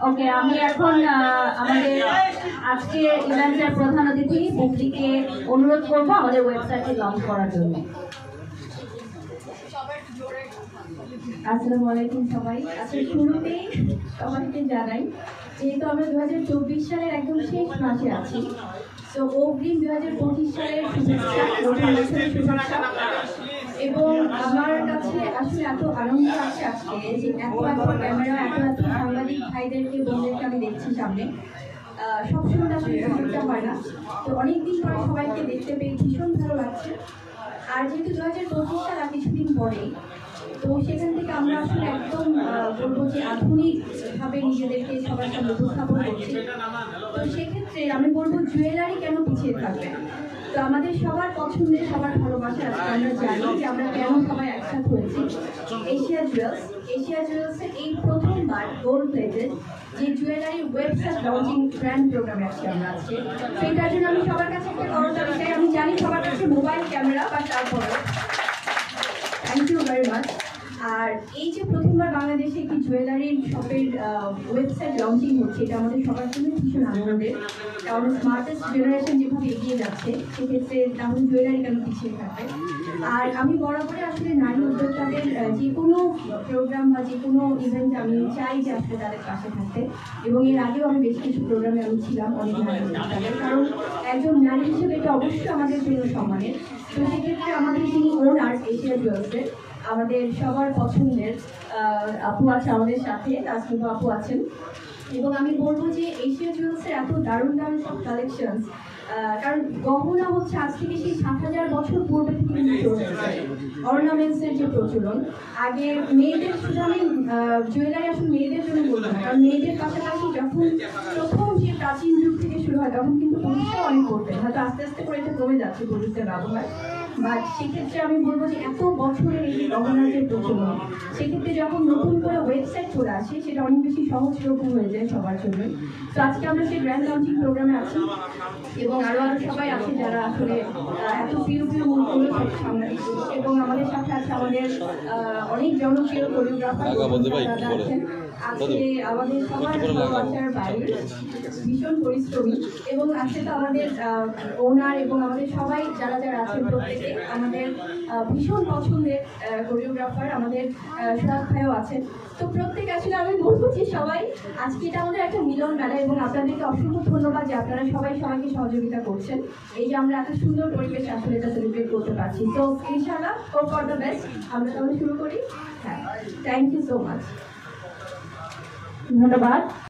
ওকে, আমি এখন আমাদের আজকে ইভেন্টের প্রধান অতিথি বুবলিকে অনুরোধ করবো আমাদের ওয়েবসাইটে লঞ্চ করার জন্য। আসসালামু আলাইকুম সবাই। আজকে শুরুতেই সবাইকে জানাই, যেহেতু আমরা 2024 সালের একদম শেষ মাসে আছি, তো অগ্রিম 2025 সালের শুভেচ্ছা, নতুন বছরের শুভেচ্ছা। এবং আমার কাছে আসলে এত আনন্দ আছে আজকে যে এত ক্যামেরা, এত সাংবাদিক ভাইদেরকে বোনদেরকে আমি দেখছি সামনে। সবসময় আসলে শুভেচ্ছা হয় না, তো অনেকদিন পরে সবাইকে দেখতে পেয়ে ভীষণ ভালো লাগছে। আর যেহেতু 2025 সাল আর কিছুদিন পরেই, তো সেখান থেকে আমরা আসলে একদম বলবো যে আধুনিকভাবে নিজেদেরকে সবার সামনে উপস্থাপন করছি। তো সেক্ষেত্রে আমি বলবো জুয়েলারি কেন পিছিয়ে থাকবে। তো আমাদের সবার পছন্দের, সবার ভালোবাসা আজকে আমরা জানি যে আমরা কেন সবাই একসাথে হয়েছি। এশিয়া জুয়েলার্সের এই প্রথমবার গোল্ড প্লেটেড যে জুয়েলারি ওয়েবসাইট লঞ্চিং গ্র্যান্ড প্রোগ্রামে আছি আমরা আজকে। সেটার জন্য আমি সবার কাছে একটা করতালি চাই। আমি জানি সবার কাছে মোবাইল ক্যামেরা, বা তারপরে থ্যাংক ইউ ভেরি মাচ। আর এই যে প্রথমবার বাংলাদেশে একটি জুয়েলারির শপের ওয়েবসাইট লঞ্চিং হচ্ছে, এটা আমাদের সবার জন্য ভীষণ আনন্দের। কারণ স্মার্টেস্ট জেনারেশন যেভাবে এগিয়ে যাচ্ছে, সেক্ষেত্রে তাহলে জুয়েলারি কেন পিছিয়ে থাকবে। আর আমি বরাবরই আসলে নারী উদ্যোক্তাদের যে কোনো প্রোগ্রাম বা যে কোনো ইভেন্টে আমি চাই যে আসলে তাদের পাশে থাকতে। এবং এর আগেও আমি বেশ কিছু প্রোগ্রামে আমি ছিলাম অনেক নারী উদ্যোক্তাদের, কারণ একজন নারী হিসেবে এটা অবশ্যই আমাদের জন্য সম্মানের। তো সেক্ষেত্রে আমাদের যিনি ওনার এশিয়া জুয়েলার্সের, আমাদের সবার পছন্দের আপু আছে আমাদের সাথে, তাসমিমা আপু আছেন। এবং আমি বলবো যে এশিয়া জুয়েলার্সের এত দারুণ দারুণ সব কালেকশন, কারণ গহনা হচ্ছে আজ থেকে সেই 7000 বছর পূর্বে থেকে শুরু হয়েছে। অর্নামেন্টসের যে প্রচলন, আগে মেয়েদের, শুধু আমি জুয়েলারি আসলে মেয়েদের জন্য বলবো না, কারণ মেয়েদের পাশাপাশি যখন প্রথম যে প্রাচীন যুগ থেকে শুরু হয়, তখন কিন্তু পুরুষরা অনেক করতেন। হয়তো আস্তে আস্তে করে এটা কমে যাচ্ছে পুরুষদের ব্যবহার। বাট সেক্ষেত্রে আমি বলবো যে এত বছরের এই যে গহনার যে প্রচলন, সেক্ষেত্রে যখন নতুন করে ওয়েবসাইট চলে আসে, সেটা অনেক বেশি সহজলভ্য হয়ে যায় সবার জন্য। তো আজকে আমরা সেই গ্র্যান্ড লঞ্চিং প্রোগ্রামে আছি, এবং আরো সবাই আছে যারা আসলে এত প্রিয় মূলগুলো সামনে। এবং আমাদের সাথে আছে আমাদের অনেক জনপ্রিয় কোরিওগ্রাফার আছেন, আছে আমাদের সবার ভালোবাসার বাইরে ভীষণ পরিশ্রমী, এবং আছে তো আমাদের ওনার, এবং আমাদের সবাই যারা যারা আছেন প্রত্যেকে আমাদের ভীষণ পছন্দের কোরিওগ্রাফার, আমাদের সুরাজ ভাইও আছেন। তো প্রত্যেকে আসলে আমি বলবো যে সবাই আজকে এটা আমাদের একটা মিলন মেলা, এবং আপনাদেরকে অসংখ্য ধন্যবাদ যে আপনারা সবাই সবাইকে সহযোগিতা করছেন। এই যে আমরা এত সুন্দর পরিবেশে আসলে এটা সেলিব্রেট করতে পারছি। তো ইনশাআল্লাহ হোপ ফর দ্য বেস্ট। আমরা তাহলে শুরু করি। হ্যাঁ, থ্যাংক ইউ সো মাচ, ধন্যবাদ।